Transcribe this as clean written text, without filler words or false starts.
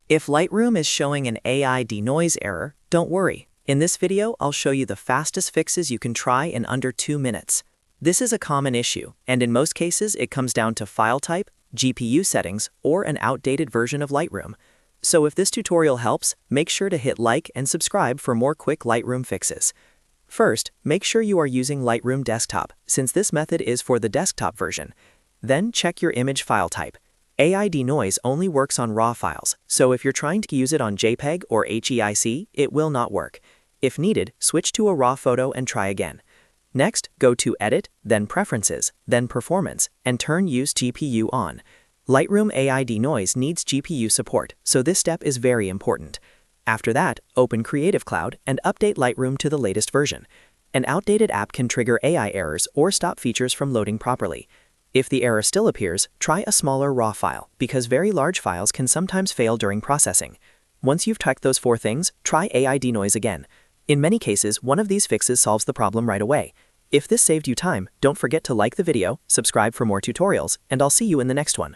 If Lightroom is showing an AI denoise error, don't worry. In this video, I'll show you the fastest fixes you can try in under 2 minutes. This is a common issue, and in most cases it comes down to file type, GPU settings, or an outdated version of Lightroom. So if this tutorial helps, make sure to hit like and subscribe for more quick Lightroom fixes. First, make sure you are using Lightroom Desktop, since this method is for the desktop version. Then check your image file type. AI Denoise only works on RAW files, so if you're trying to use it on JPEG or HEIC, it will not work. If needed, switch to a RAW photo and try again. Next, go to Edit, then Preferences, then Performance, and turn Use GPU on. Lightroom AI Denoise needs GPU support, so this step is very important. After that, open Creative Cloud and update Lightroom to the latest version. An outdated app can trigger AI errors or stop features from loading properly. If the error still appears, try a smaller RAW file, because very large files can sometimes fail during processing. Once you've checked those 4 things, try AI Denoise again. In many cases, one of these fixes solves the problem right away. If this saved you time, don't forget to like the video, subscribe for more tutorials, and I'll see you in the next one.